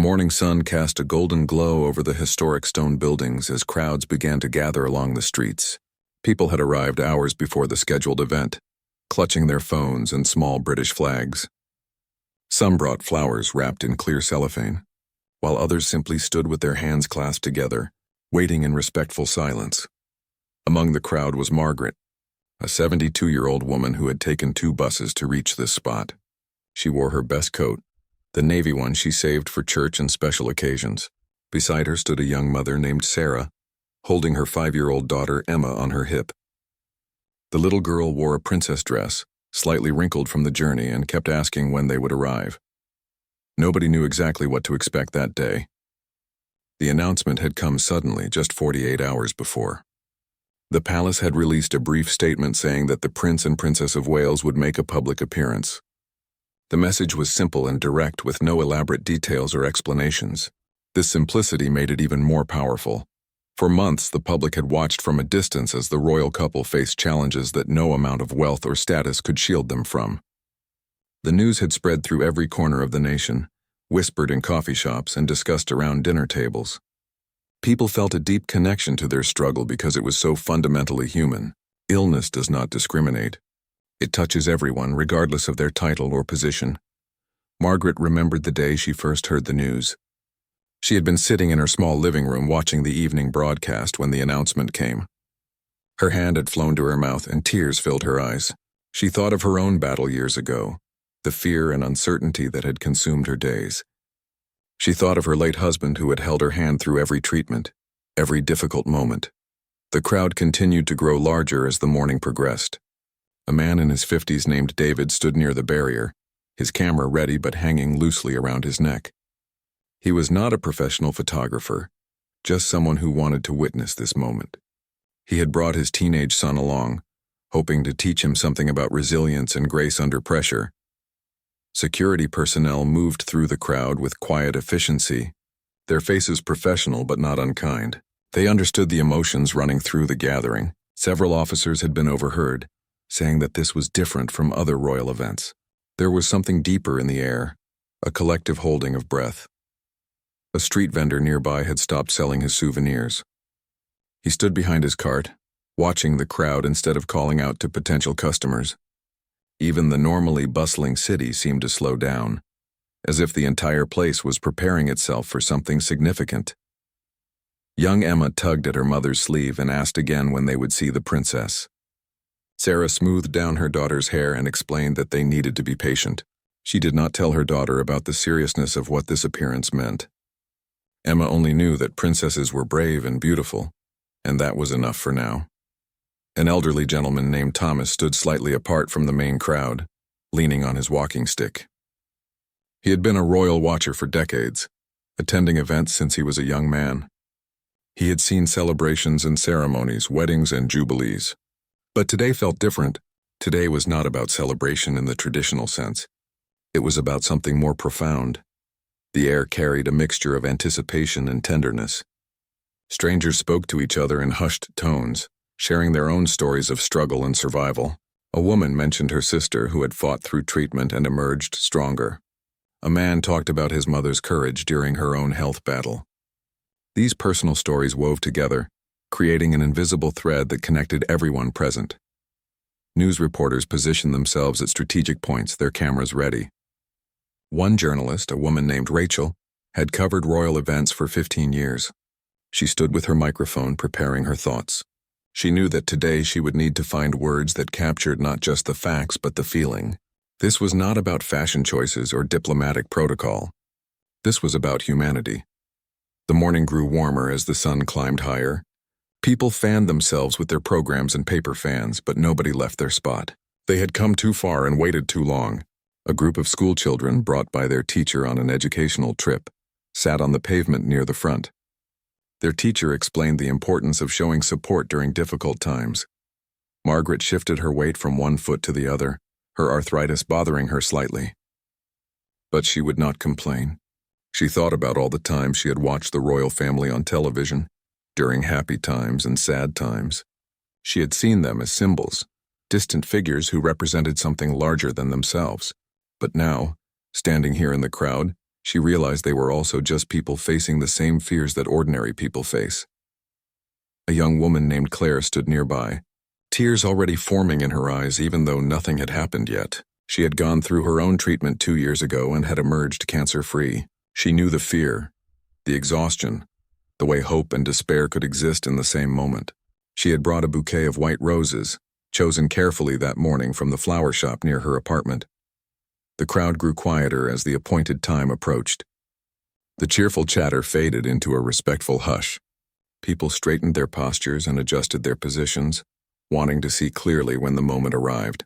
morning sun cast a golden glow over the historic stone buildings as crowds began to gather along the streets. People had arrived hours before the scheduled event, clutching their phones and small British flags. Some brought flowers wrapped in clear cellophane, while others simply stood with their hands clasped together, waiting in respectful silence. Among the crowd was Margaret, a 72-year-old woman who had taken 2 buses to reach this spot. She wore her best coat, the navy one she saved for church and special occasions. Beside her stood a young mother named Sarah, holding her 5-year-old daughter Emma on her hip. The little girl wore a princess dress, slightly wrinkled from the journey, and kept asking when they would arrive. Nobody knew exactly what to expect that day. The announcement had come suddenly, just 48 hours before. The palace had released a brief statement saying that the Prince and Princess of Wales would make a public appearance. The message was simple and direct, with no elaborate details or explanations. This simplicity made it even more powerful. For months, the public had watched from a distance as the royal couple faced challenges that no amount of wealth or status could shield them from. The news had spread through every corner of the nation, whispered in coffee shops, and discussed around dinner tables. People felt a deep connection to their struggle because it was so fundamentally human. Illness does not discriminate. It touches everyone, regardless of their title or position. Margaret remembered the day she first heard the news. She had been sitting in her small living room watching the evening broadcast when the announcement came. Her hand had flown to her mouth and tears filled her eyes. She thought of her own battle years ago, the fear and uncertainty that had consumed her days. She thought of her late husband who had held her hand through every treatment, every difficult moment. The crowd continued to grow larger as the morning progressed. A man in his 50s named David stood near the barrier, his camera ready but hanging loosely around his neck. He was not a professional photographer, just someone who wanted to witness this moment. He had brought his teenage son along, hoping to teach him something about resilience and grace under pressure. Security personnel moved through the crowd with quiet efficiency, their faces professional but not unkind. They understood the emotions running through the gathering. Several officers had been overheard, saying that this was different from other royal events. There was something deeper in the air, a collective holding of breath. A street vendor nearby had stopped selling his souvenirs. He stood behind his cart, watching the crowd instead of calling out to potential customers. Even the normally bustling city seemed to slow down, as if the entire place was preparing itself for something significant. Young Emma tugged at her mother's sleeve and asked again when they would see the princess. Sarah smoothed down her daughter's hair and explained that they needed to be patient. She did not tell her daughter about the seriousness of what this appearance meant. Emma only knew that princesses were brave and beautiful, and that was enough for now. An elderly gentleman named Thomas stood slightly apart from the main crowd, leaning on his walking stick. He had been a royal watcher for decades, attending events since he was a young man. He had seen celebrations and ceremonies, weddings and jubilees. But today felt different. Today was not about celebration in the traditional sense. It was about something more profound. The air carried a mixture of anticipation and tenderness. Strangers spoke to each other in hushed tones, sharing their own stories of struggle and survival. A woman mentioned her sister who had fought through treatment and emerged stronger. A man talked about his mother's courage during her own health battle. These personal stories wove together, creating an invisible thread that connected everyone present. News reporters positioned themselves at strategic points, their cameras ready. One journalist, a woman named Rachel, had covered royal events for 15 years. She stood with her microphone preparing her thoughts. She knew that today she would need to find words that captured not just the facts but the feeling. This was not about fashion choices or diplomatic protocol. This was about humanity. The morning grew warmer as the sun climbed higher. People fanned themselves with their programs and paper fans, but nobody left their spot. They had come too far and waited too long. A group of schoolchildren, brought by their teacher on an educational trip, sat on the pavement near the front. Their teacher explained the importance of showing support during difficult times. Margaret shifted her weight from one foot to the other, her arthritis bothering her slightly. But she would not complain. She thought about all the times she had watched the royal family on television, during happy times and sad times. She had seen them as symbols, distant figures who represented something larger than themselves. But now, standing here in the crowd, She realized they were also just people facing the same fears that ordinary people face. A young woman named Claire stood nearby, tears already forming in her eyes even though nothing had happened yet. She had gone through her own treatment 2 years ago and had emerged cancer-free. She knew the fear, the exhaustion, the way hope and despair could exist in the same moment. She had brought a bouquet of white roses, chosen carefully that morning from the flower shop near her apartment. The crowd grew quieter as the appointed time approached. The cheerful chatter faded into a respectful hush. People straightened their postures and adjusted their positions, wanting to see clearly when the moment arrived.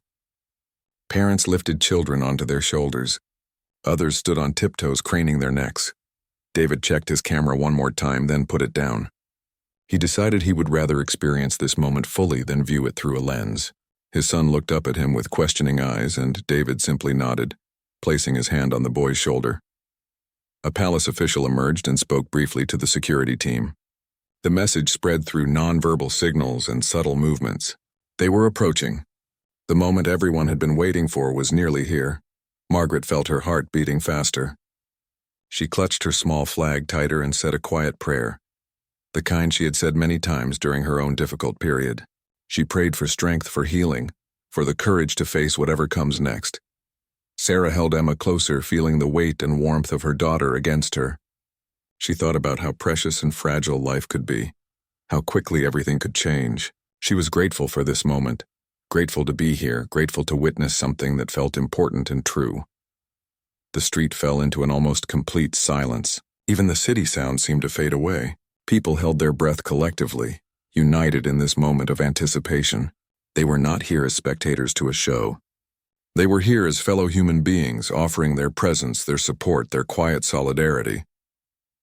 Parents lifted children onto their shoulders. Others stood on tiptoes, craning their necks. David checked his camera one more time, then put it down. He decided he would rather experience this moment fully than view it through a lens. His son looked up at him with questioning eyes, and David simply nodded, placing his hand on the boy's shoulder. A palace official emerged and spoke briefly to the security team. The message spread through nonverbal signals and subtle movements. They were approaching. The moment everyone had been waiting for was nearly here. Margaret felt her heart beating faster. She clutched her small flag tighter and said a quiet prayer, the kind she had said many times during her own difficult period. She prayed for strength, for healing, for the courage to face whatever comes next. Sarah held Emma closer, feeling the weight and warmth of her daughter against her. She thought about how precious and fragile life could be, how quickly everything could change. She was grateful for this moment, grateful to be here, grateful to witness something that felt important and true. The street fell into an almost complete silence. Even the city sound seemed to fade away. People held their breath collectively, united in this moment of anticipation. They were not here as spectators to a show. They were here as fellow human beings, offering their presence, their support, their quiet solidarity.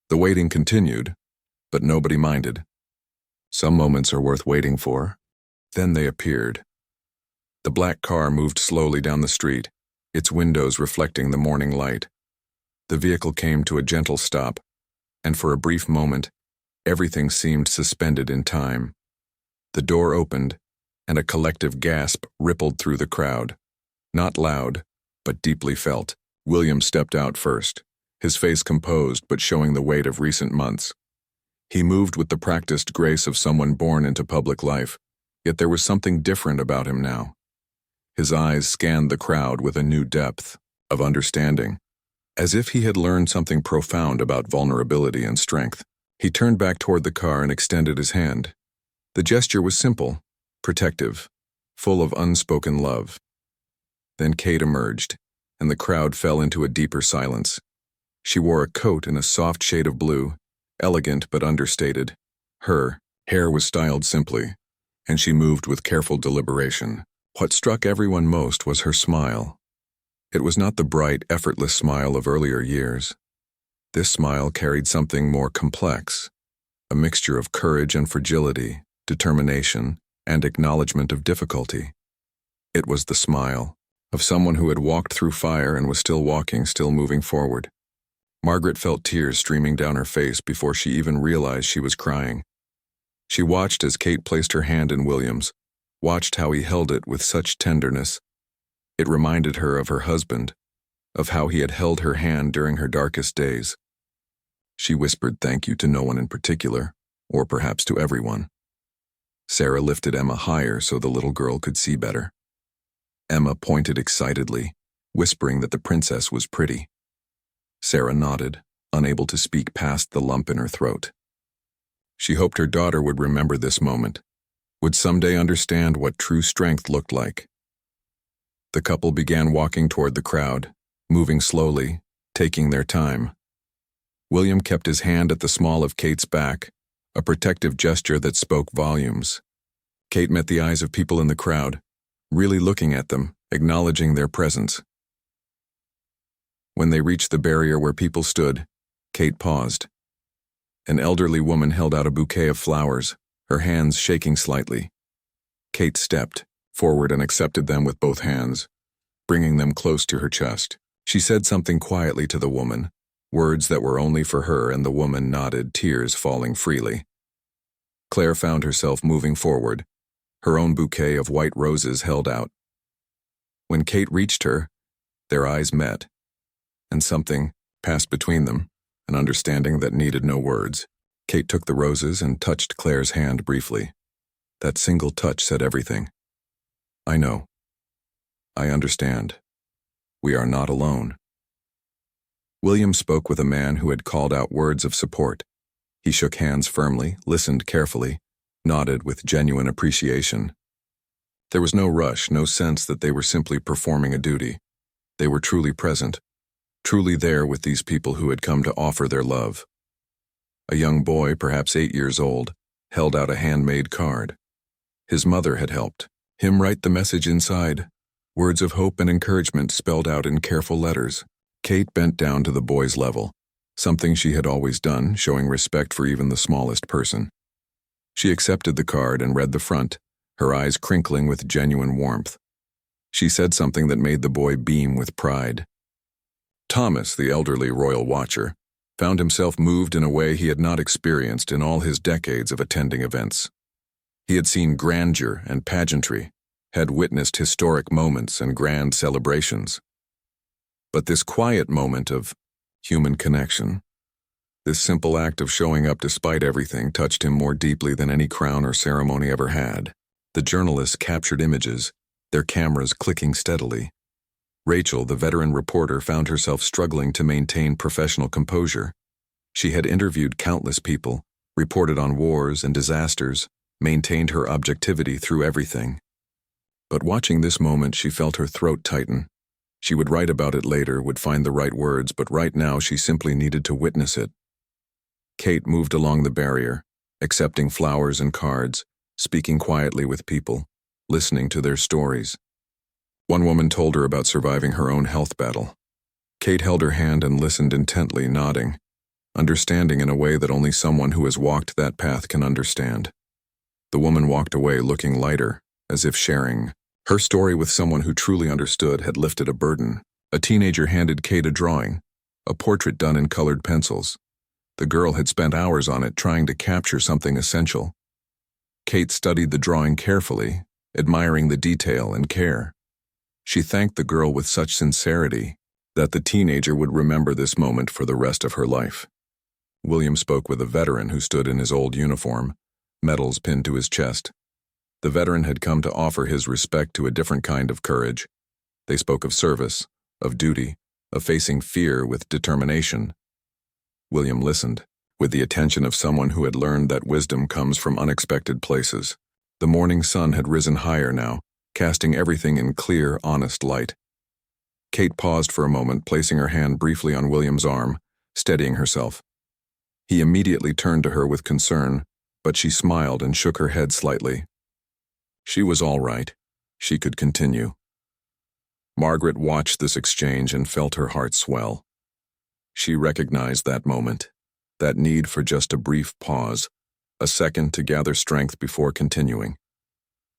The waiting continued, but nobody minded. Some moments are worth waiting for. Then they appeared. The black car moved slowly down the street, its windows reflecting the morning light. The vehicle came to a gentle stop, and for a brief moment, everything seemed suspended in time. The door opened, and a collective gasp rippled through the crowd. Not loud, but deeply felt. William stepped out first, his face composed but showing the weight of recent months. He moved with the practiced grace of someone born into public life, yet there was something different about him now. His eyes scanned the crowd with a new depth of understanding, as if he had learned something profound about vulnerability and strength. He turned back toward the car and extended his hand. The gesture was simple, protective, full of unspoken love. Then Kate emerged, and the crowd fell into a deeper silence. She wore a coat in a soft shade of blue, elegant but understated. Her hair was styled simply, and she moved with careful deliberation. What struck everyone most was her smile. It was not the bright, effortless smile of earlier years. This smile carried something more complex, a mixture of courage and fragility, determination, and acknowledgement of difficulty. It was the smile of someone who had walked through fire and was still walking, still moving forward. Margaret felt tears streaming down her face before she even realized she was crying. She watched as Kate placed her hand in William's, watched how he held it with such tenderness. It reminded her of her husband, of how he had held her hand during her darkest days. She whispered thank you to no one in particular, or perhaps to everyone. Sarah lifted Emma higher so the little girl could see better. Emma pointed excitedly, whispering that the princess was pretty. Sarah nodded, unable to speak past the lump in her throat. She hoped her daughter would remember this moment, would someday understand what true strength looked like. The couple began walking toward the crowd, moving slowly, taking their time. William kept his hand at the small of Kate's back, a protective gesture that spoke volumes. Kate met the eyes of people in the crowd, really looking at them, acknowledging their presence. When they reached the barrier where people stood, Kate paused. An elderly woman held out a bouquet of flowers, her hands shaking slightly. Kate stepped forward and accepted them with both hands, bringing them close to her chest. She said something quietly to the woman, words that were only for her, and the woman nodded, tears falling freely. Claire found herself moving forward, her own bouquet of white roses held out. When Kate reached her, their eyes met, and something passed between them, an understanding that needed no words. Kate took the roses and touched Claire's hand briefly. That single touch said everything. I know. I understand. We are not alone. William spoke with a man who had called out words of support. He shook hands firmly, listened carefully, nodded with genuine appreciation. There was no rush, no sense that they were simply performing a duty. They were truly present, truly there with these people who had come to offer their love. A young boy, perhaps 8 years old, held out a handmade card. His mother had helped him write the message inside, words of hope and encouragement spelled out in careful letters. Kate bent down to the boy's level, something she had always done, showing respect for even the smallest person. She accepted the card and read the front, her eyes crinkling with genuine warmth. She said something that made the boy beam with pride. Thomas, the elderly royal watcher, found himself moved in a way he had not experienced in all his decades of attending events. He had seen grandeur and pageantry, had witnessed historic moments and grand celebrations. But this quiet moment of human connection, this simple act of showing up despite everything, touched him more deeply than any crown or ceremony ever had. The journalists captured images, their cameras clicking steadily. Rachel, the veteran reporter, found herself struggling to maintain professional composure. She had interviewed countless people, reported on wars and disasters, maintained her objectivity through everything. But watching this moment, she felt her throat tighten. She would write about it later, would find the right words, but right now she simply needed to witness it. Kate moved along the barrier, accepting flowers and cards, speaking quietly with people, listening to their stories. One woman told her about surviving her own health battle. Kate held her hand and listened intently, nodding, understanding in a way that only someone who has walked that path can understand. The woman walked away looking lighter, as if sharing her story with someone who truly understood had lifted a burden. A teenager handed Kate a drawing, a portrait done in colored pencils. The girl had spent hours on it trying to capture something essential. Kate studied the drawing carefully, admiring the detail and care. She thanked the girl with such sincerity that the teenager would remember this moment for the rest of her life. William spoke with a veteran who stood in his old uniform, medals pinned to his chest. The veteran had come to offer his respect to a different kind of courage. They spoke of service, of duty, of facing fear with determination. William listened, with the attention of someone who had learned that wisdom comes from unexpected places. The morning sun had risen higher now, casting everything in clear, honest light. Kate paused for a moment, placing her hand briefly on William's arm, steadying herself. He immediately turned to her with concern, but she smiled and shook her head slightly. She was all right. She could continue. Margaret watched this exchange and felt her heart swell. She recognized that moment, that need for just a brief pause, a second to gather strength before continuing.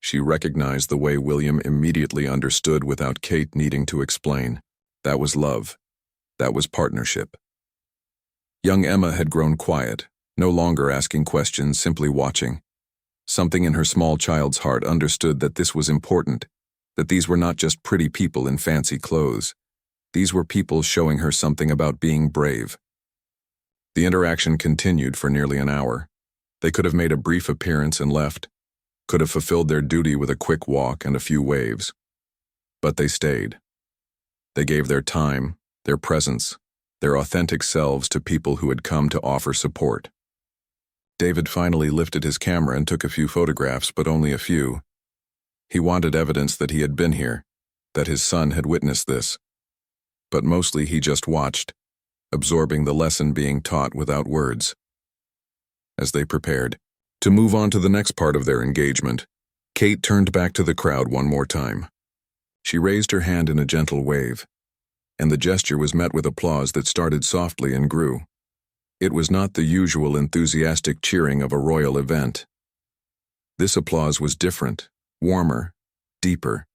She recognized the way William immediately understood without Kate needing to explain. That was love. That was partnership. Young Emma had grown quiet, no longer asking questions, simply watching. Something in her small child's heart understood that this was important, that these were not just pretty people in fancy clothes. These were people showing her something about being brave. The interaction continued for nearly an hour. They could have made a brief appearance and left, could have fulfilled their duty with a quick walk and a few waves. But they stayed. They gave their time, their presence, their authentic selves to people who had come to offer support. David finally lifted his camera and took a few photographs, but only a few. He wanted evidence that he had been here, that his son had witnessed this. But mostly he just watched, absorbing the lesson being taught without words. As they prepared to move on to the next part of their engagement, Kate turned back to the crowd one more time. She raised her hand in a gentle wave, and the gesture was met with applause that started softly and grew. It was not the usual enthusiastic cheering of a royal event. This applause was different, warmer, deeper.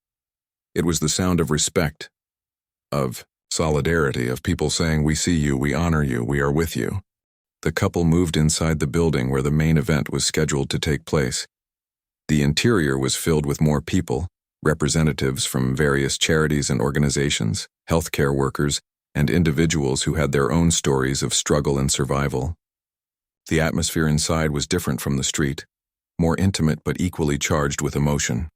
It was the sound of respect, of solidarity, of people saying, "We see you, we honor you, we are with you." The couple moved inside the building where the main event was scheduled to take place. The interior was filled with more people, representatives from various charities and organizations, healthcare workers, and individuals who had their own stories of struggle and survival. The atmosphere inside was different from the street, more intimate but equally charged with emotion.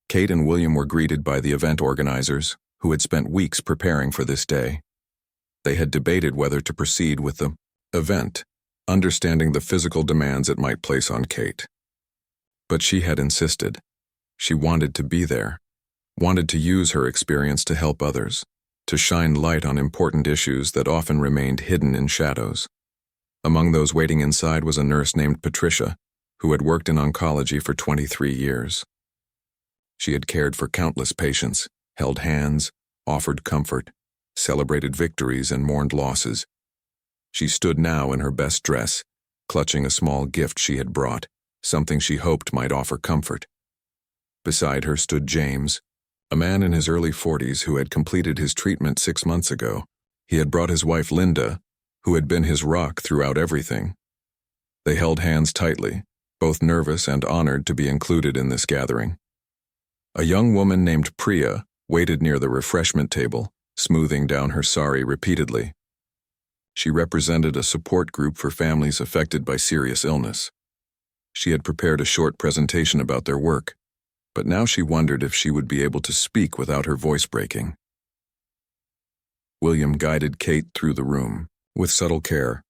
Kate and William were greeted by the event organizers, who had spent weeks preparing for this day. They had debated whether to proceed with the event, understanding the physical demands it might place on Kate. But she had insisted. She wanted to be there, wanted to use her experience to help others, to shine light on important issues that often remained hidden in shadows. Among those waiting inside was a nurse named Patricia, who had worked in oncology for 23 years. She had cared for countless patients, held hands, offered comfort, celebrated victories and mourned losses. She stood now in her best dress, clutching a small gift she had brought, something she hoped might offer comfort. Beside her stood James, a man in his early 40s who had completed his treatment 6 months ago. He had brought his wife Linda, who had been his rock throughout everything. They held hands tightly, both nervous and honored to be included in this gathering. A young woman named Priya waited near the refreshment table, smoothing down her sari repeatedly. She represented a support group for families affected by serious illness. She had prepared a short presentation about their work, but now she wondered if she would be able to speak without her voice breaking. William guided Kate through the room, with subtle care,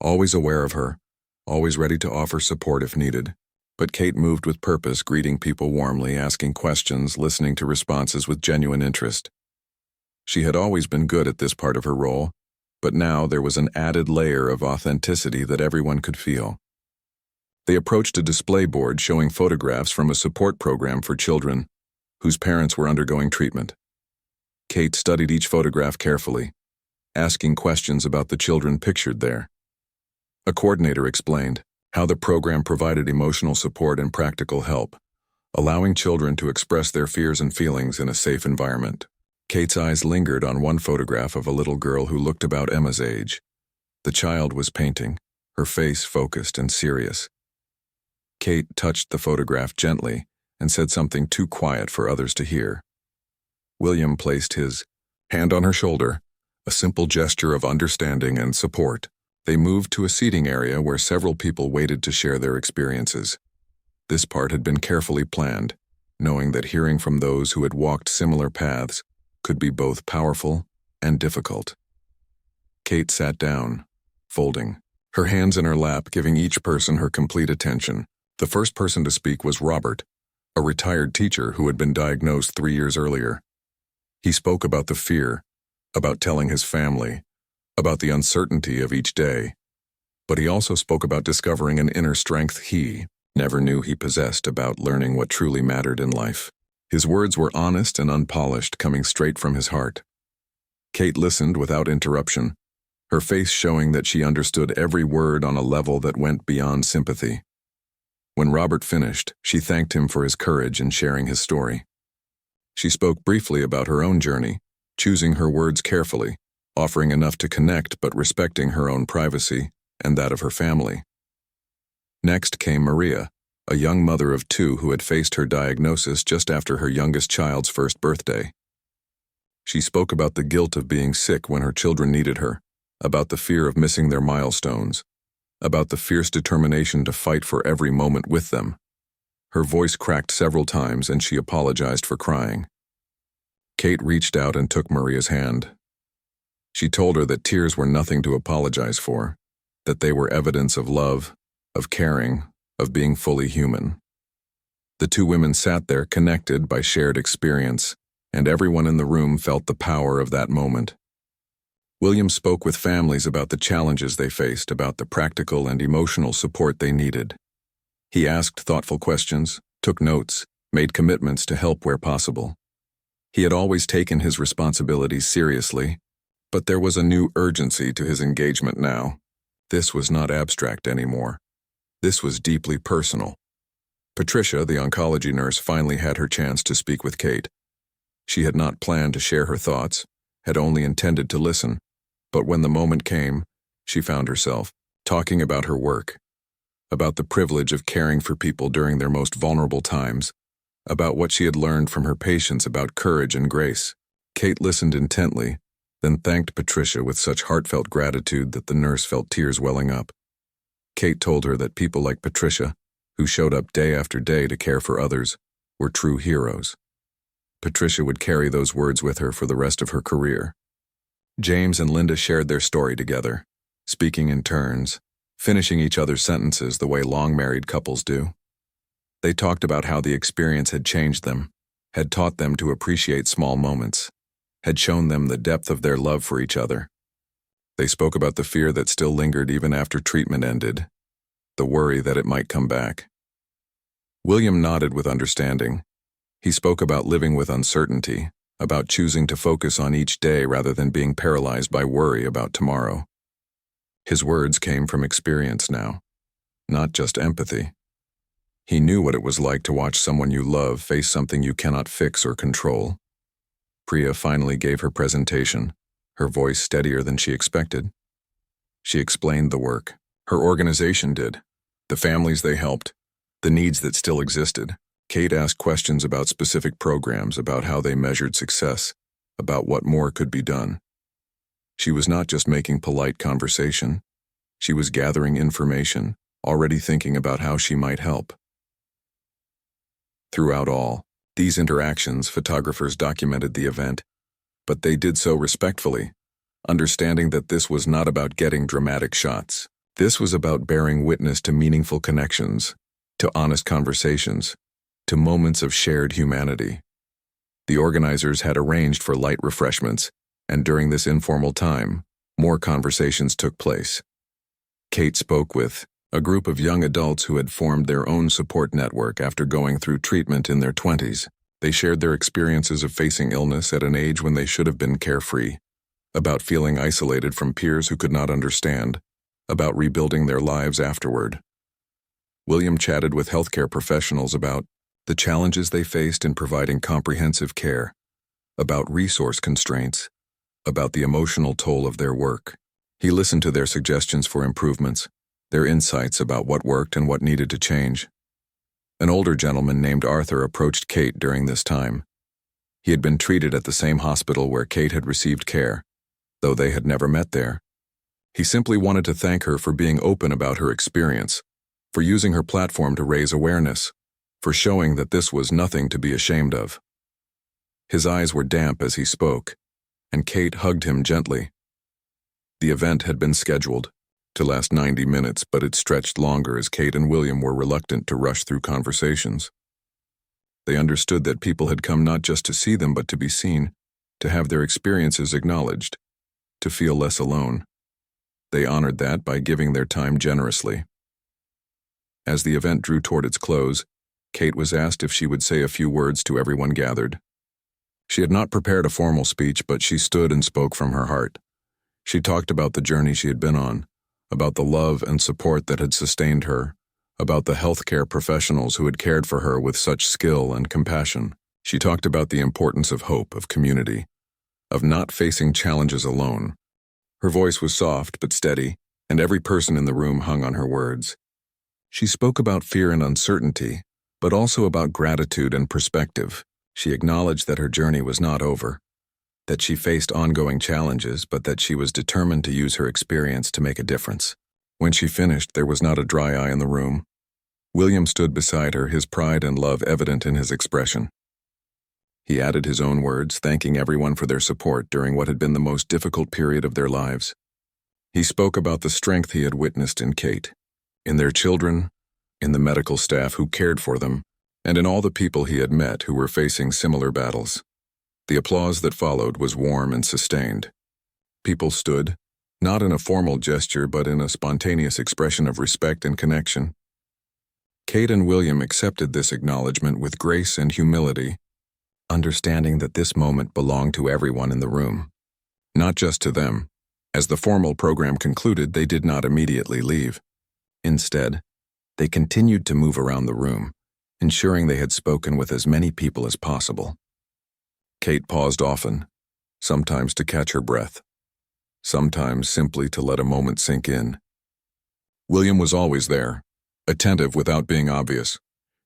always aware of her, always ready to offer support if needed. But Kate moved with purpose, greeting people warmly, asking questions, listening to responses with genuine interest. She had always been good at this part of her role, but now there was an added layer of authenticity that everyone could feel. They approached a display board showing photographs from a support program for children whose parents were undergoing treatment. Kate studied each photograph carefully, asking questions about the children pictured there. A coordinator explained how the program provided emotional support and practical help, allowing children to express their fears and feelings in a safe environment. Kate's eyes lingered on one photograph of a little girl who looked about Emma's age. The child was painting, her face focused and serious. Kate touched the photograph gently and said something too quiet for others to hear. William placed his hand on her shoulder, a simple gesture of understanding and support. They moved to a seating area where several people waited to share their experiences. This part had been carefully planned, knowing that hearing from those who had walked similar paths could be both powerful and difficult. Kate sat down, folding, her hands in her lap, giving each person her complete attention. The first person to speak was Robert, a retired teacher who had been diagnosed 3 years earlier. He spoke about the fear, about telling his family, about the uncertainty of each day. But he also spoke about discovering an inner strength he never knew he possessed, about learning what truly mattered in life. His words were honest and unpolished, coming straight from his heart. Kate listened without interruption, her face showing that she understood every word on a level that went beyond sympathy. When Robert finished, she thanked him for his courage in sharing his story. She spoke briefly about her own journey, choosing her words carefully, offering enough to connect but respecting her own privacy and that of her family. Next came Maria, a young mother of 2 who had faced her diagnosis just after her youngest child's first birthday. She spoke about the guilt of being sick when her children needed her, about the fear of missing their milestones, about the fierce determination to fight for every moment with them. Her voice cracked several times and she apologized for crying. Kate reached out and took Maria's hand. She told her that tears were nothing to apologize for, that they were evidence of love, of caring, of being fully human. The 2 women sat there connected by shared experience, and everyone in the room felt the power of that moment. William spoke with families about the challenges they faced, about the practical and emotional support they needed. He asked thoughtful questions, took notes, made commitments to help where possible. He had always taken his responsibilities seriously, but there was a new urgency to his engagement now. This was not abstract anymore. This was deeply personal. Patricia, the oncology nurse, finally had her chance to speak with Kate. She had not planned to share her thoughts, had only intended to listen, but when the moment came, she found herself talking about her work, about the privilege of caring for people during their most vulnerable times, about what she had learned from her patients about courage and grace. Kate listened intently, then thanked Patricia with such heartfelt gratitude that the nurse felt tears welling up. Kate told her that people like Patricia, who showed up day after day to care for others, were true heroes. Patricia would carry those words with her for the rest of her career. James and Linda shared their story together, speaking in turns, finishing each other's sentences the way long-married couples do. They talked about how the experience had changed them, had taught them to appreciate small moments, had shown them the depth of their love for each other. They spoke about the fear that still lingered even after treatment ended, the worry that it might come back. William nodded with understanding. He spoke about living with uncertainty, about choosing to focus on each day rather than being paralyzed by worry about tomorrow. His words came from experience now, not just empathy. He knew what it was like to watch someone you love face something you cannot fix or control. Priya finally gave her presentation, her voice steadier than she expected. She explained the work. Her organization did, the families they helped, the needs that still existed. Kate asked questions about specific programs, about how they measured success, about what more could be done. She was not just making polite conversation. She was gathering information, already thinking about how she might help. Throughout all these interactions, photographers documented the event, but they did so respectfully, understanding that this was not about getting dramatic shots. This was about bearing witness to meaningful connections, to honest conversations, to moments of shared humanity. The organizers had arranged for light refreshments, and during this informal time, more conversations took place. Kate spoke with a group of young adults who had formed their own support network after going through treatment in their 20s. They shared their experiences of facing illness at an age when they should have been carefree, about feeling isolated from peers who could not understand, about rebuilding their lives afterward. William chatted with healthcare professionals about the challenges they faced in providing comprehensive care, about resource constraints, about the emotional toll of their work. He listened to their suggestions for improvements, their insights about what worked and what needed to change. An older gentleman named Arthur approached Kate during this time. He had been treated at the same hospital where Kate had received care, though they had never met there. He simply wanted to thank her for being open about her experience, for using her platform to raise awareness, for showing that this was nothing to be ashamed of. His eyes were damp as he spoke, and Kate hugged him gently. The event had been scheduled to last 90 minutes, but it stretched longer as Kate and William were reluctant to rush through conversations. They understood that people had come not just to see them but to be seen, to have their experiences acknowledged, to feel less alone. They honored that by giving their time generously. As the event drew toward its close, Kate was asked if she would say a few words to everyone gathered. She had not prepared a formal speech, but she stood and spoke from her heart. She talked about the journey she had been on, about the love and support that had sustained her, about the healthcare professionals who had cared for her with such skill and compassion. She talked about the importance of hope, of community, of not facing challenges alone. Her voice was soft but steady, and every person in the room hung on her words. She spoke about fear and uncertainty, but also about gratitude and perspective. She acknowledged that her journey was not over, that she faced ongoing challenges, but that she was determined to use her experience to make a difference. When she finished, there was not a dry eye in the room. William stood beside her, his pride and love evident in his expression. He added his own words, thanking everyone for their support during what had been the most difficult period of their lives. He spoke about the strength he had witnessed in Kate, in their children, in the medical staff who cared for them, and in all the people he had met who were facing similar battles. The applause that followed was warm and sustained. People stood, not in a formal gesture but in a spontaneous expression of respect and connection. Kate and William accepted this acknowledgement with grace and humility, understanding that this moment belonged to everyone in the room, not just to them. As the formal program concluded, they did not immediately leave. Instead, they continued to move around the room, ensuring they had spoken with as many people as possible. Kate paused often, sometimes to catch her breath, sometimes simply to let a moment sink in. William was always there, attentive without being obvious,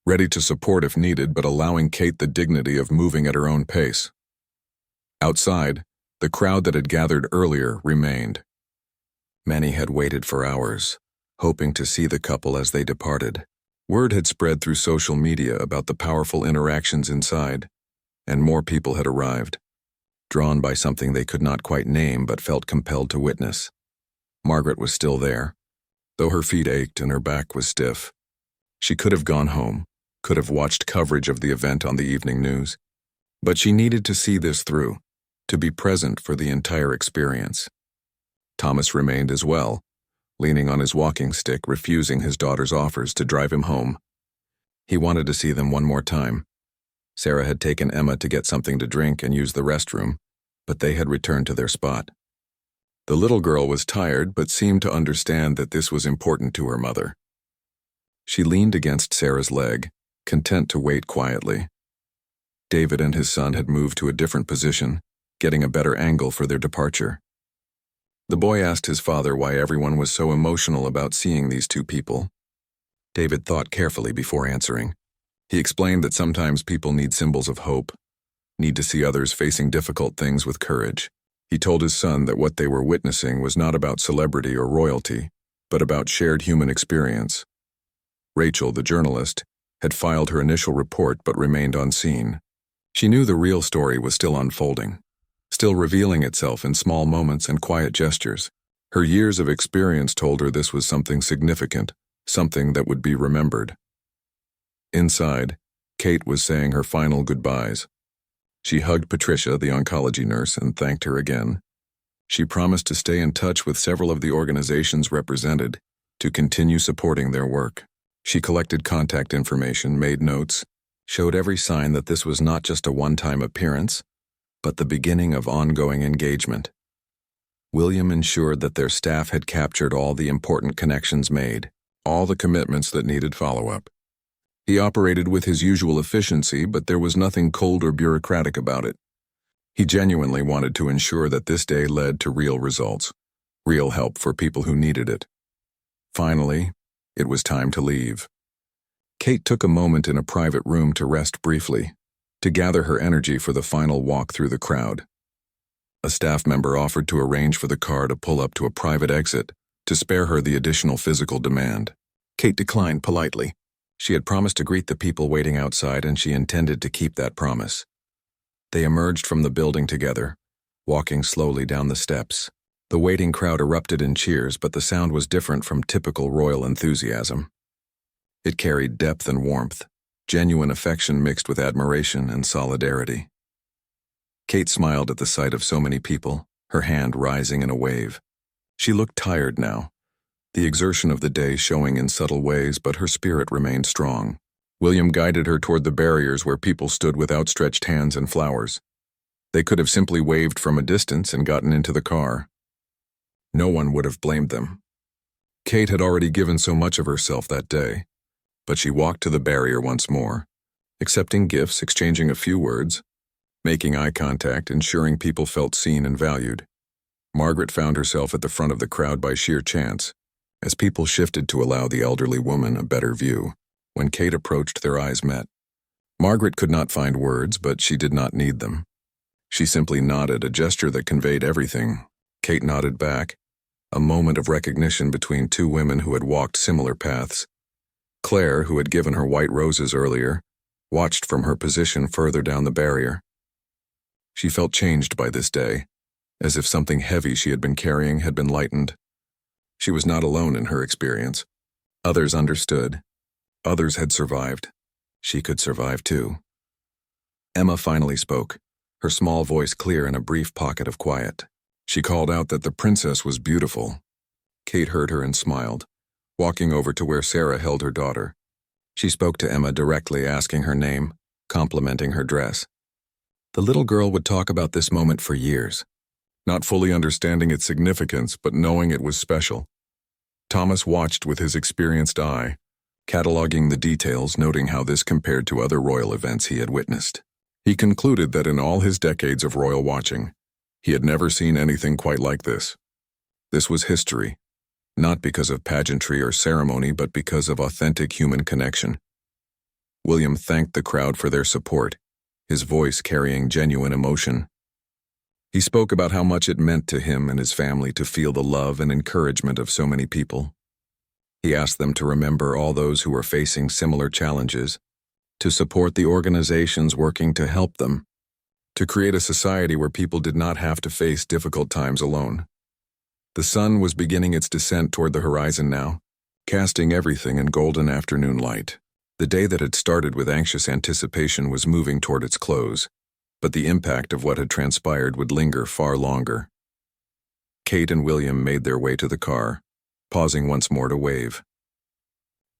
ready to support if needed but allowing Kate the dignity of moving at her own pace. Outside, The crowd that had gathered earlier remained. Many had waited for hours, hoping to see the couple as they departed. Word had spread through social media about the powerful interactions inside, and more people had arrived, drawn by something they could not quite name but felt compelled to witness. Margaret was still there, though her feet ached and her back was stiff. She could have gone home, could have watched coverage of the event on the evening news, but she needed to see this through, to be present for the entire experience. Thomas remained as well, leaning on his walking stick, refusing his daughter's offers to drive him home. He wanted to see them one more time. Sarah had taken Emma to get something to drink and use the restroom, but they had returned to their spot. The little girl was tired but seemed to understand that this was important to her mother. She leaned against Sarah's leg, content to wait quietly. David and his son had moved to a different position, getting a better angle for their departure. The boy asked his father why everyone was so emotional about seeing these two people. David thought carefully before answering. He explained that sometimes people need symbols of hope, need to see others facing difficult things with courage. He told his son that what they were witnessing was not about celebrity or royalty, but about shared human experience. Rachel, the journalist, had filed her initial report but remained unseen. She knew the real story was still unfolding, still revealing itself in small moments and quiet gestures. Her years of experience told her this was something significant, something that would be remembered. Inside, Kate was saying her final goodbyes. She hugged Patricia, the oncology nurse, and thanked her again. She promised to stay in touch with several of the organizations represented, to continue supporting their work. She collected contact information, made notes, showed every sign that this was not just a one-time appearance, but the beginning of ongoing engagement. William ensured that their staff had captured all the important connections made, all the commitments that needed follow-up. He operated with his usual efficiency, but there was nothing cold or bureaucratic about it. He genuinely wanted to ensure that this day led to real results, real help for people who needed it. Finally, it was time to leave. Kate took a moment in a private room to rest briefly, to gather her energy for the final walk through the crowd. A staff member offered to arrange for the car to pull up to a private exit to spare her the additional physical demand. Kate declined politely. She had promised to greet the people waiting outside, and she intended to keep that promise. They emerged from the building together, walking slowly down the steps. The waiting crowd erupted in cheers, but the sound was different from typical royal enthusiasm. It carried depth and warmth, genuine affection mixed with admiration and solidarity. Kate smiled at the sight of so many people, her hand rising in a wave. She looked tired now, the exertion of the day showing in subtle ways, but her spirit remained strong. William guided her toward the barriers where people stood with outstretched hands and flowers. They could have simply waved from a distance and gotten into the car. No one would have blamed them. Kate had already given so much of herself that day, but she walked to the barrier once more, accepting gifts, exchanging a few words, making eye contact, ensuring people felt seen and valued. Margaret found herself at the front of the crowd by sheer chance, as people shifted to allow the elderly woman a better view. When Kate approached, their eyes met. Margaret could not find words, but she did not need them. She simply nodded, a gesture that conveyed everything. Kate nodded back, a moment of recognition between two women who had walked similar paths. Claire, who had given her white roses earlier, watched from her position further down the barrier. She felt changed by this day, as if something heavy she had been carrying had been lightened. She was not alone in her experience. Others understood. Others had survived. She could survive too. Emma finally spoke, her small voice clear in a brief pocket of quiet. She called out that the princess was beautiful. Kate heard her and smiled, walking over to where Sarah held her daughter. She spoke to Emma directly, asking her name, complimenting her dress. The little girl would talk about this moment for years, not fully understanding its significance, but knowing it was special. Thomas watched with his experienced eye, cataloging the details, noting how this compared to other royal events he had witnessed. He concluded that in all his decades of royal watching, he had never seen anything quite like this. This was history, not because of pageantry or ceremony, but because of authentic human connection. William thanked the crowd for their support, his voice carrying genuine emotion. He spoke about how much it meant to him and his family to feel the love and encouragement of so many people. He asked them to remember all those who were facing similar challenges, to support the organizations working to help them, to create a society where people did not have to face difficult times alone. The sun was beginning its descent toward the horizon now, casting everything in golden afternoon light. The day that had started with anxious anticipation was moving toward its close, but the impact of what had transpired would linger far longer. Kate and William made their way to the car, pausing once more to wave.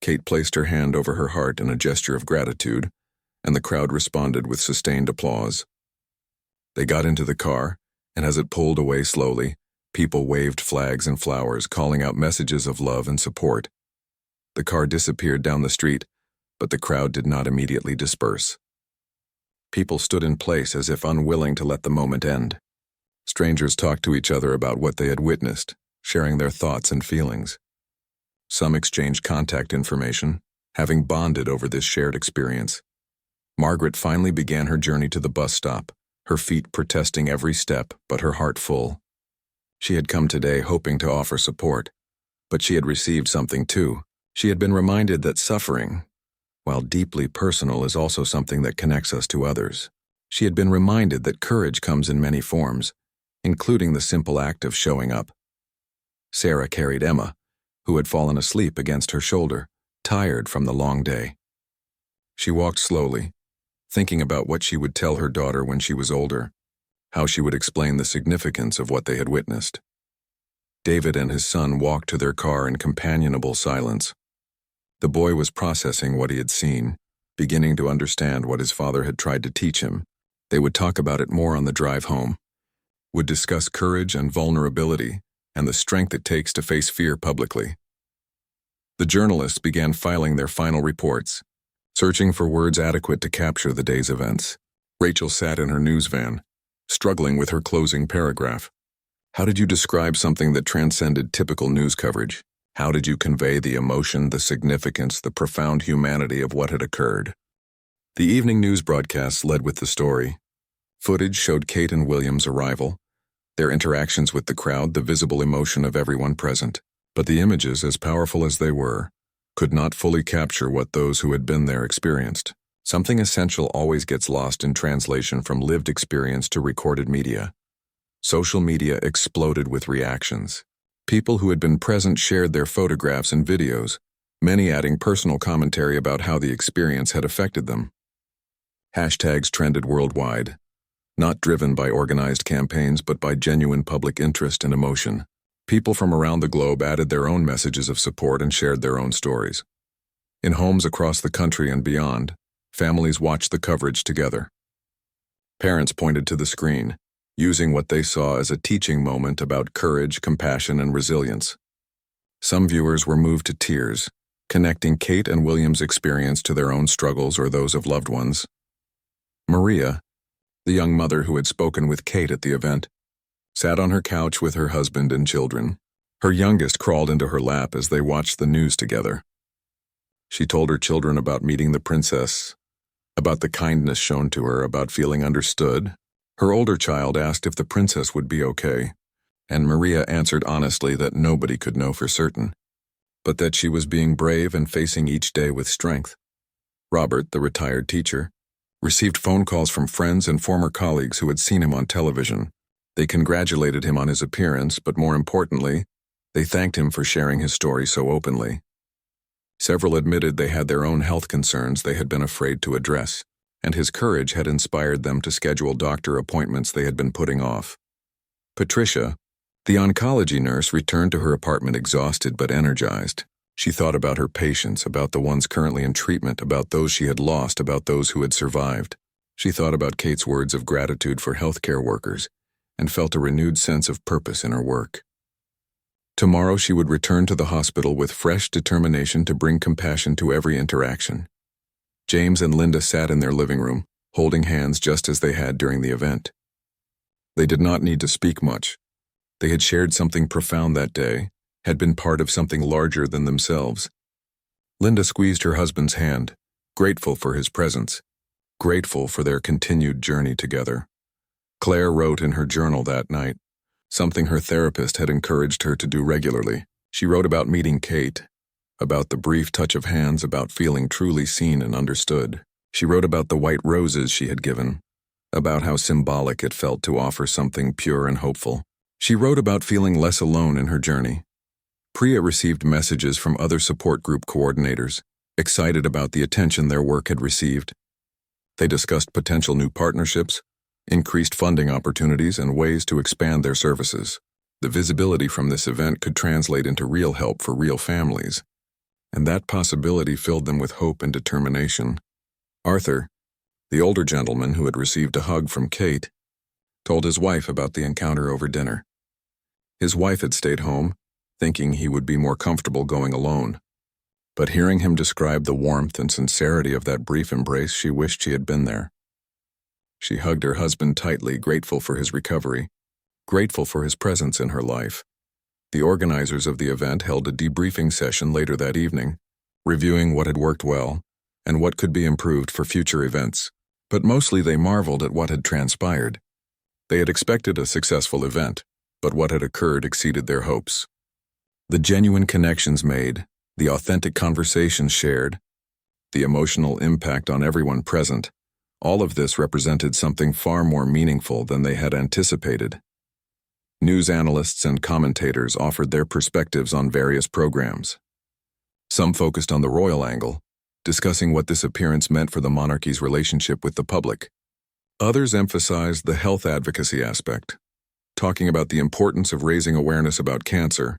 Kate placed her hand over her heart in a gesture of gratitude, and the crowd responded with sustained applause. They got into the car, and as it pulled away slowly, people waved flags and flowers, calling out messages of love and support. The car disappeared down the street, but the crowd did not immediately disperse. People stood in place as if unwilling to let the moment end. Strangers talked to each other about what they had witnessed, sharing their thoughts and feelings. Some exchanged contact information, having bonded over this shared experience. Margaret finally began her journey to the bus stop, her feet protesting every step, but her heart full. She had come today hoping to offer support, but she had received something too. She had been reminded that suffering, while deeply personal, is also something that connects us to others. She had been reminded that courage comes in many forms, including the simple act of showing up. Sarah carried Emma, who had fallen asleep against her shoulder, tired from the long day. She walked slowly, thinking about what she would tell her daughter when she was older, how she would explain the significance of what they had witnessed. David and his son walked to their car in companionable silence. The boy was processing what he had seen, beginning to understand what his father had tried to teach him. They would talk about it more on the drive home, would discuss courage and vulnerability and the strength it takes to face fear publicly. The journalists began filing their final reports, searching for words adequate to capture the day's events. Rachel sat in her news van, struggling with her closing paragraph. How did you describe something that transcended typical news coverage? How did you convey the emotion, the significance, the profound humanity of what had occurred? The evening news broadcasts led with the story. Footage showed Kate and William's arrival, their interactions with the crowd, the visible emotion of everyone present. But the images, as powerful as they were, could not fully capture what those who had been there experienced. Something essential always gets lost in translation from lived experience to recorded media. Social media exploded with reactions. People who had been present shared their photographs and videos, many adding personal commentary about how the experience had affected them. Hashtags trended worldwide, not driven by organized campaigns but by genuine public interest and emotion. People from around the globe added their own messages of support and shared their own stories. In homes across the country and beyond, families watched the coverage together. Parents pointed to the screen, using what they saw as a teaching moment about courage, compassion, and resilience. Some viewers were moved to tears, connecting Kate and William's experience to their own struggles or those of loved ones. Maria, the young mother who had spoken with Kate at the event, sat on her couch with her husband and children. Her youngest crawled into her lap as they watched the news together. She told her children about meeting the princess, about the kindness shown to her, about feeling understood. Her older child asked if the princess would be okay, and Maria answered honestly that nobody could know for certain, but that she was being brave and facing each day with strength. Robert, the retired teacher, received phone calls from friends and former colleagues who had seen him on television. They congratulated him on his appearance, but more importantly, they thanked him for sharing his story so openly. Several admitted they had their own health concerns they had been afraid to address, and his courage had inspired them to schedule doctor appointments they had been putting off. Patricia, the oncology nurse, returned to her apartment exhausted but energized. She thought about her patients, about the ones currently in treatment, about those she had lost, about those who had survived. She thought about Kate's words of gratitude for healthcare workers and felt a renewed sense of purpose in her work. Tomorrow she would return to the hospital with fresh determination to bring compassion to every interaction. James and Linda sat in their living room, holding hands just as they had during the event. They did not need to speak much. They had shared something profound that day, had been part of something larger than themselves. Linda squeezed her husband's hand, grateful for his presence, grateful for their continued journey together. Claire wrote in her journal that night, something her therapist had encouraged her to do regularly. She wrote about meeting Kate, about the brief touch of hands, about feeling truly seen and understood. She wrote about the white roses she had given, about how symbolic it felt to offer something pure and hopeful. She wrote about feeling less alone in her journey. Priya received messages from other support group coordinators, excited about the attention their work had received. They discussed potential new partnerships, increased funding opportunities, and ways to expand their services. The visibility from this event could translate into real help for real families, and that possibility filled them with hope and determination. Arthur, the older gentleman who had received a hug from Kate, told his wife about the encounter over dinner. His wife had stayed home, thinking he would be more comfortable going alone. But hearing him describe the warmth and sincerity of that brief embrace, she wished she had been there. She hugged her husband tightly, grateful for his recovery, grateful for his presence in her life. The organizers of the event held a debriefing session later that evening, reviewing what had worked well and what could be improved for future events. But mostly they marveled at what had transpired. They had expected a successful event, but what had occurred exceeded their hopes. The genuine connections made, the authentic conversations shared, the emotional impact on everyone present, all of this represented something far more meaningful than they had anticipated. News analysts and commentators offered their perspectives on various programs. Some focused on the royal angle, discussing what this appearance meant for the monarchy's relationship with the public. Others emphasized the health advocacy aspect, talking about the importance of raising awareness about cancer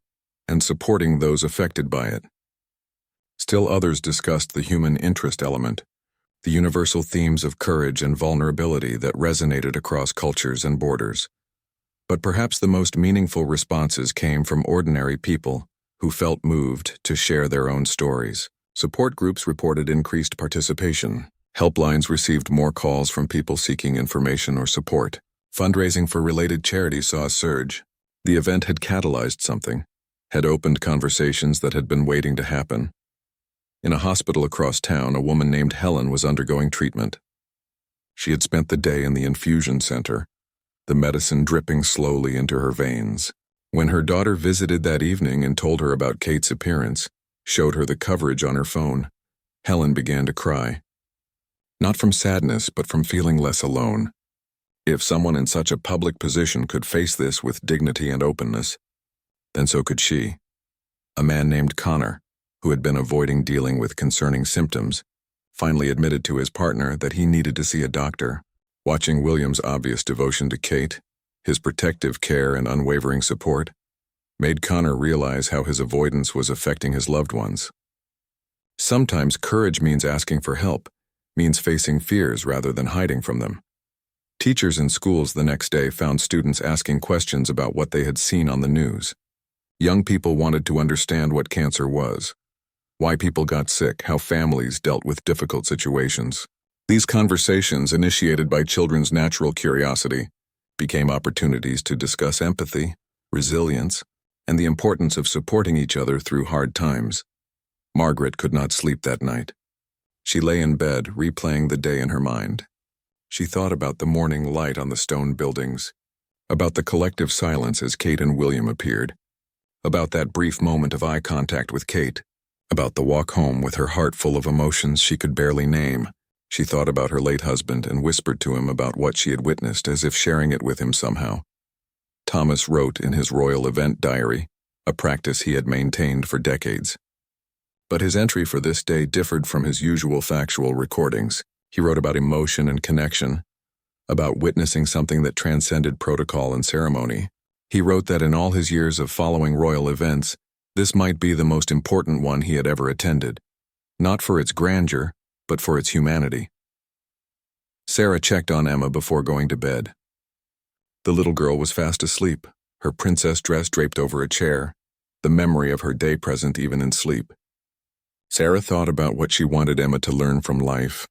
and supporting those affected by it. Still others discussed the human interest element, the universal themes of courage and vulnerability that resonated across cultures and borders. But perhaps the most meaningful responses came from ordinary people who felt moved to share their own stories. Support groups reported increased participation. Helplines received more calls from people seeking information or support. Fundraising for related charities saw a surge. The event had catalyzed something, had opened conversations that had been waiting to happen. In a hospital across town, a woman named Helen was undergoing treatment. She had spent the day in the infusion center, the medicine dripping slowly into her veins. When her daughter visited that evening and told her about Kate's appearance, showed her the coverage on her phone, Helen began to cry. Not from sadness, but from feeling less alone. If someone in such a public position could face this with dignity and openness, then so could she. A man named Connor, who had been avoiding dealing with concerning symptoms, finally admitted to his partner that he needed to see a doctor. Watching William's obvious devotion to Kate, his protective care and unwavering support, made Connor realize how his avoidance was affecting his loved ones. Sometimes courage means asking for help, means facing fears rather than hiding from them. Teachers in schools the next day found students asking questions about what they had seen on the news. Young people wanted to understand what cancer was, why people got sick, how families dealt with difficult situations. These conversations, initiated by children's natural curiosity, became opportunities to discuss empathy, resilience, and the importance of supporting each other through hard times. Margaret could not sleep that night. She lay in bed, replaying the day in her mind. She thought about the morning light on the stone buildings, about the collective silence as Kate and William appeared, about that brief moment of eye contact with Kate, about the walk home with her heart full of emotions she could barely name. She thought about her late husband and whispered to him about what she had witnessed, as if sharing it with him somehow. Thomas wrote in his royal event diary, a practice he had maintained for decades. But his entry for this day differed from his usual factual recordings. He wrote about emotion and connection, about witnessing something that transcended protocol and ceremony. He wrote that in all his years of following royal events, this might be the most important one he had ever attended, not for its grandeur, but for its humanity. Sarah checked on Emma before going to bed. The little girl was fast asleep, her princess dress draped over a chair, the memory of her day present even in sleep. Sarah thought about what she wanted Emma to learn from life,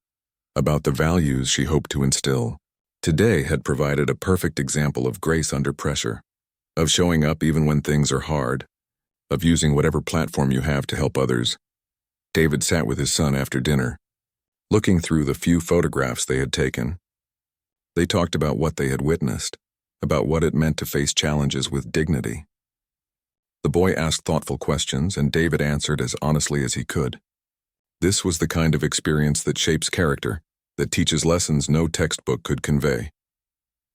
about the values she hoped to instill. Today had provided a perfect example of grace under pressure, of showing up even when things are hard, of using whatever platform you have to help others. David sat with his son after dinner, looking through the few photographs they had taken. They talked about what they had witnessed, about what it meant to face challenges with dignity. The boy asked thoughtful questions, and David answered as honestly as he could. This was the kind of experience that shapes character, that teaches lessons no textbook could convey.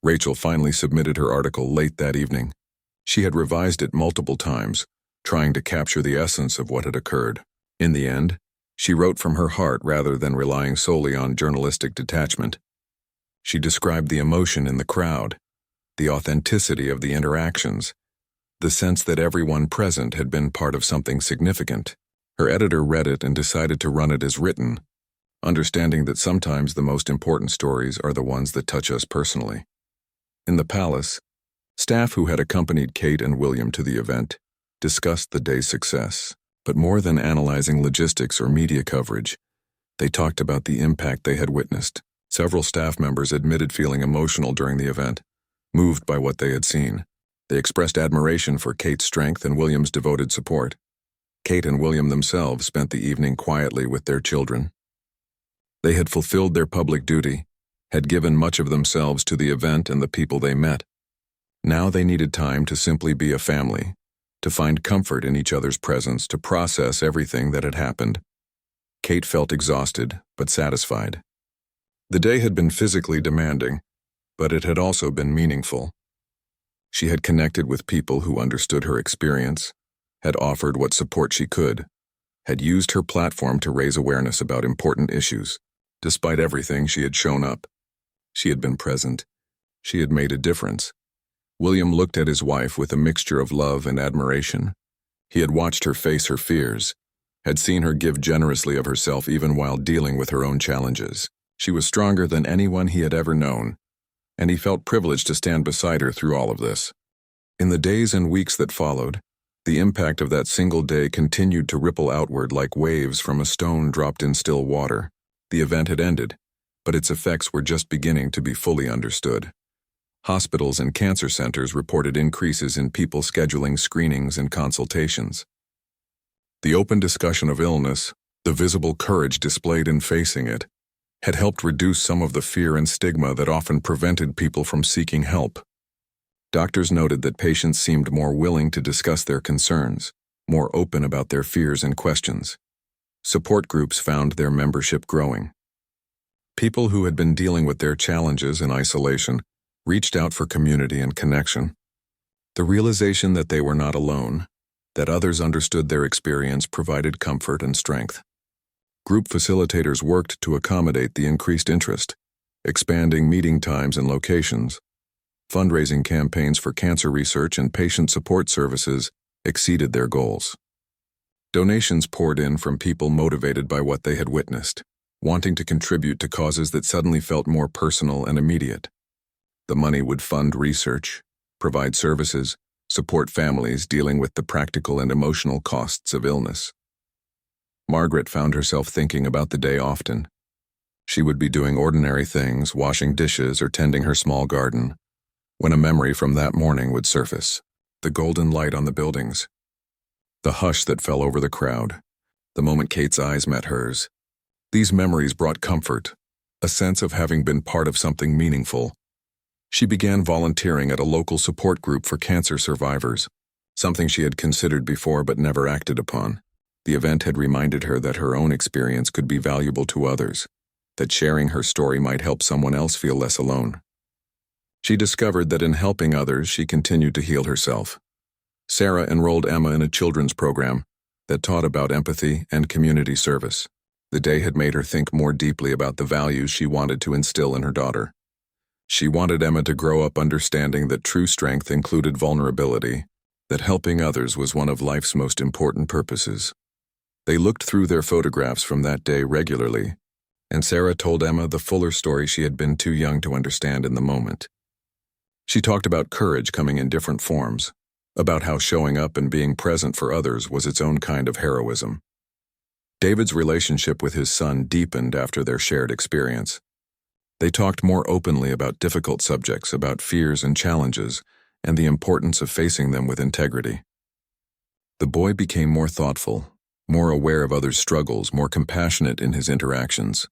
Rachel finally submitted her article late that evening. She had revised it multiple times, trying to capture the essence of what had occurred. In the end, she wrote from her heart rather than relying solely on journalistic detachment. She described the emotion in the crowd, the authenticity of the interactions, the sense that everyone present had been part of something significant. Her editor read it and decided to run it as written, understanding that sometimes the most important stories are the ones that touch us personally. In the palace, staff who had accompanied Kate and William to the event discussed the day's success, but more than analyzing logistics or media coverage, they talked about the impact they had witnessed. Several staff members admitted feeling emotional during the event, moved by what they had seen. They expressed admiration for Kate's strength and William's devoted support. Kate and William themselves spent the evening quietly with their children. They had fulfilled their public duty, had given much of themselves to the event and the people they met. Now they needed time to simply be a family, to find comfort in each other's presence, to process everything that had happened. Kate felt exhausted, but satisfied. The day had been physically demanding, but it had also been meaningful. She had connected with people who understood her experience, had offered what support she could, had used her platform to raise awareness about important issues. Despite everything, she had shown up. She had been present. She had made a difference. William looked at his wife with a mixture of love and admiration. He had watched her face her fears, had seen her give generously of herself even while dealing with her own challenges. She was stronger than anyone he had ever known, and he felt privileged to stand beside her through all of this. In the days and weeks that followed, the impact of that single day continued to ripple outward like waves from a stone dropped in still water. The event had ended, but its effects were just beginning to be fully understood. Hospitals and cancer centers reported increases in people scheduling screenings and consultations. The open discussion of illness, the visible courage displayed in facing it, had helped reduce some of the fear and stigma that often prevented people from seeking help. Doctors noted that patients seemed more willing to discuss their concerns, more open about their fears and questions. Support groups found their membership growing. People who had been dealing with their challenges in isolation reached out for community and connection. The realization that they were not alone, that others understood their experience, provided comfort and strength. Group facilitators worked to accommodate the increased interest, expanding meeting times and locations. Fundraising campaigns for cancer research and patient support services exceeded their goals. Donations poured in from people motivated by what they had witnessed, wanting to contribute to causes that suddenly felt more personal and immediate. The money would fund research, provide services, support families dealing with the practical and emotional costs of illness. Margaret found herself thinking about the day often. She would be doing ordinary things, washing dishes or tending her small garden, when a memory from that morning would surface. The golden light on the buildings, the hush that fell over the crowd, the moment Kate's eyes met hers. These memories brought comfort, a sense of having been part of something meaningful. She began volunteering at a local support group for cancer survivors, something she had considered before but never acted upon. The event had reminded her that her own experience could be valuable to others, that sharing her story might help someone else feel less alone. She discovered that in helping others, she continued to heal herself. Sarah enrolled Emma in a children's program that taught about empathy and community service. The day had made her think more deeply about the values she wanted to instill in her daughter. She wanted Emma to grow up understanding that true strength included vulnerability, that helping others was one of life's most important purposes. They looked through their photographs from that day regularly, and Sarah told Emma the fuller story she had been too young to understand in the moment. She talked about courage coming in different forms, about how showing up and being present for others was its own kind of heroism. David's relationship with his son deepened after their shared experience. They talked more openly about difficult subjects, about fears and challenges, and the importance of facing them with integrity. The boy became more thoughtful, more aware of others' struggles, more compassionate in his interactions.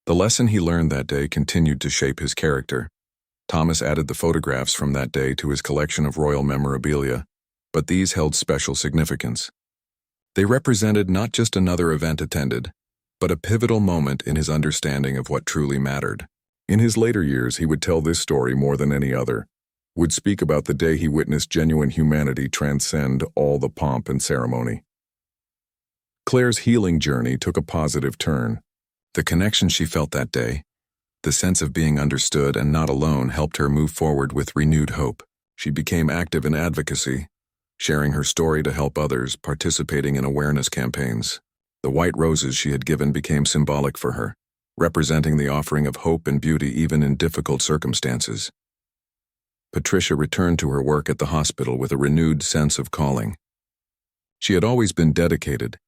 The lesson he learned that day continued to shape his character. Thomas added the photographs from that day to his collection of royal memorabilia, but these held special significance. They represented not just another event attended, but a pivotal moment in his understanding of what truly mattered. In his later years, he would tell this story more than any other, would speak about the day he witnessed genuine humanity transcend all the pomp and ceremony. Claire's healing journey took a positive turn. The connection she felt that day, the sense of being understood and not alone, helped her move forward with renewed hope. She became active in advocacy, sharing her story to help others, participating in awareness campaigns. The white roses she had given became symbolic for her, representing the offering of hope and beauty even in difficult circumstances. Patricia returned to her work at the hospital with a renewed sense of calling. She had always been dedicated,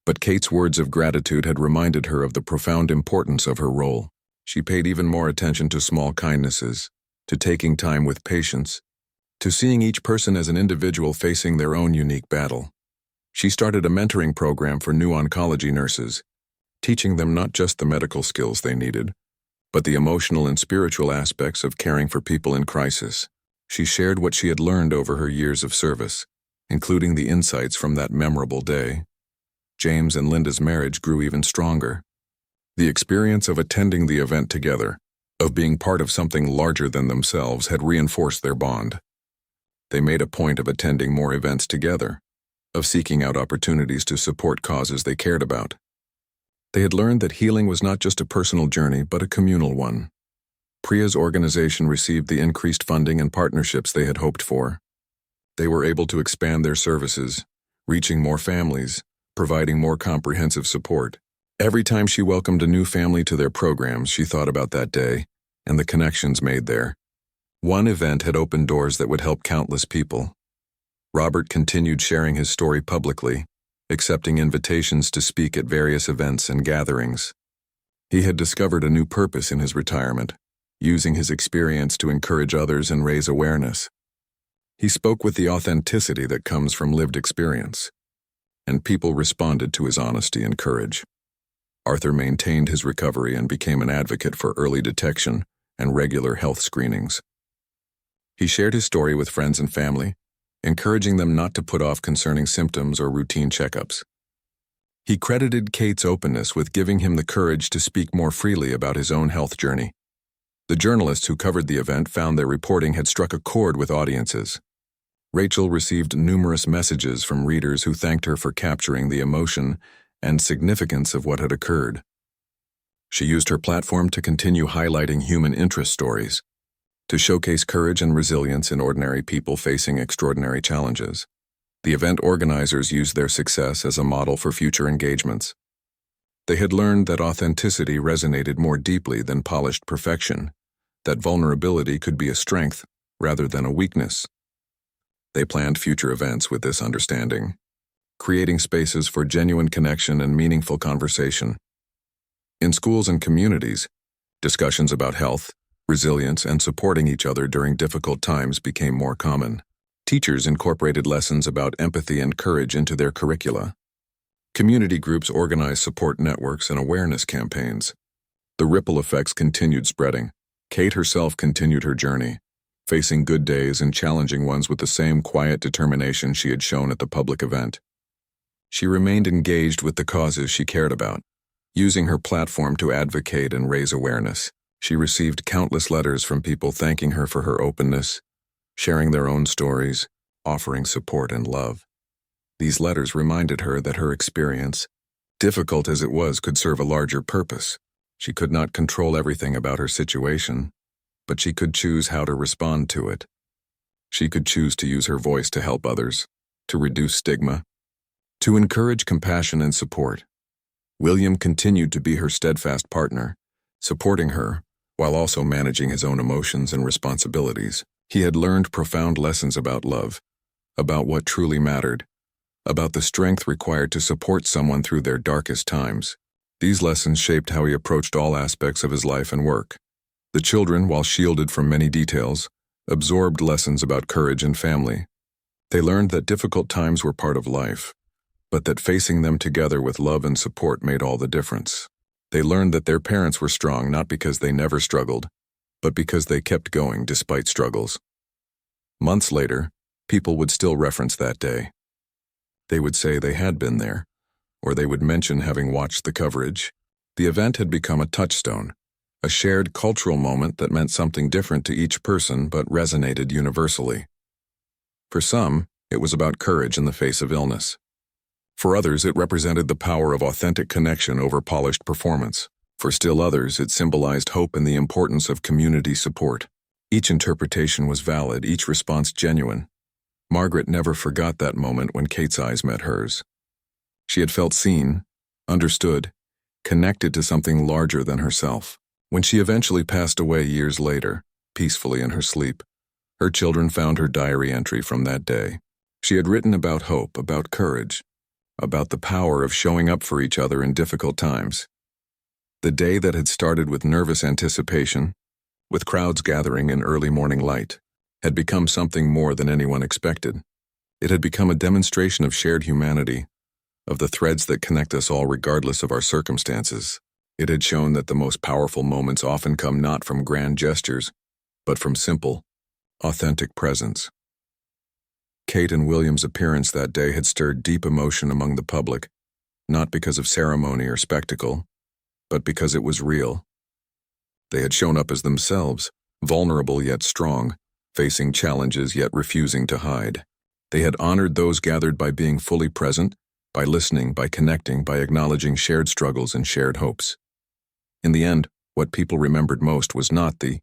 but Kate's words of gratitude had reminded her of the profound importance of her role. She paid even more attention to small kindnesses, to taking time with patients, to seeing each person as an individual facing their own unique battle. She started a mentoring program for new oncology nurses, teaching them not just the medical skills they needed, but the emotional and spiritual aspects of caring for people in crisis. She shared what she had learned over her years of service, including the insights from that memorable day. James and Linda's marriage grew even stronger. The experience of attending the event together, of being part of something larger than themselves, had reinforced their bond. They made a point of attending more events together, of seeking out opportunities to support causes they cared about. They had learned that healing was not just a personal journey, but a communal one. Priya's organization received the increased funding and partnerships they had hoped for. They were able to expand their services, reaching more families, providing more comprehensive support. Every time she welcomed a new family to their programs, she thought about that day and the connections made there. One event had opened doors that would help countless people. Robert continued sharing his story publicly, accepting invitations to speak at various events and gatherings. He had discovered a new purpose in his retirement, using his experience to encourage others and raise awareness. He spoke with the authenticity that comes from lived experience, and people responded to his honesty and courage. Arthur maintained his recovery and became an advocate for early detection and regular health screenings. He shared his story with friends and family, encouraging them not to put off concerning symptoms or routine checkups. He credited Kate's openness with giving him the courage to speak more freely about his own health journey. The journalists who covered the event found their reporting had struck a chord with audiences. Rachel received numerous messages from readers who thanked her for capturing the emotion and significance of what had occurred. She used her platform to continue highlighting human interest stories, to showcase courage and resilience in ordinary people facing extraordinary challenges. The event organizers used their success as a model for future engagements. They had learned that authenticity resonated more deeply than polished perfection, that vulnerability could be a strength rather than a weakness. They planned future events with this understanding, creating spaces for genuine connection and meaningful conversation. In schools and communities, discussions about health, resilience, and supporting each other during difficult times became more common. Teachers incorporated lessons about empathy and courage into their curricula. Community groups organized support networks and awareness campaigns. The ripple effects continued spreading. Kate herself continued her journey, facing good days and challenging ones with the same quiet determination she had shown at the public event. She remained engaged with the causes she cared about, using her platform to advocate and raise awareness. She received countless letters from people thanking her for her openness, sharing their own stories, offering support and love. These letters reminded her that her experience, difficult as it was, could serve a larger purpose. She could not control everything about her situation, but she could choose how to respond to it. She could choose to use her voice to help others, to reduce stigma, to encourage compassion and support. William continued to be her steadfast partner, supporting her while also managing his own emotions and responsibilities. He had learned profound lessons about love, about what truly mattered, about the strength required to support someone through their darkest times. These lessons shaped how he approached all aspects of his life and work. The children, while shielded from many details, absorbed lessons about courage and family. They learned that difficult times were part of life, but that facing them together with love and support made all the difference. They learned that their parents were strong not because they never struggled, but because they kept going despite struggles. Months later, people would still reference that day. They would say they had been there, or they would mention having watched the coverage. The event had become a touchstone, a shared cultural moment that meant something different to each person but resonated universally. For some, it was about courage in the face of illness. For others, it represented the power of authentic connection over polished performance. For still others, it symbolized hope and the importance of community support. Each interpretation was valid, each response genuine. Margaret never forgot that moment when Kate's eyes met hers. She had felt seen, understood, connected to something larger than herself. When she eventually passed away years later, peacefully in her sleep, her children found her diary entry from that day. She had written about hope, about courage, about the power of showing up for each other in difficult times. The day that had started with nervous anticipation, with crowds gathering in early morning light, had become something more than anyone expected. It had become a demonstration of shared humanity, of the threads that connect us all regardless of our circumstances. It had shown that the most powerful moments often come not from grand gestures, but from simple, authentic presence. Kate and William's appearance that day had stirred deep emotion among the public, not because of ceremony or spectacle, but because it was real. They had shown up as themselves, vulnerable yet strong, facing challenges yet refusing to hide. They had honored those gathered by being fully present, by listening, by connecting, by acknowledging shared struggles and shared hopes. In the end, what people remembered most was not the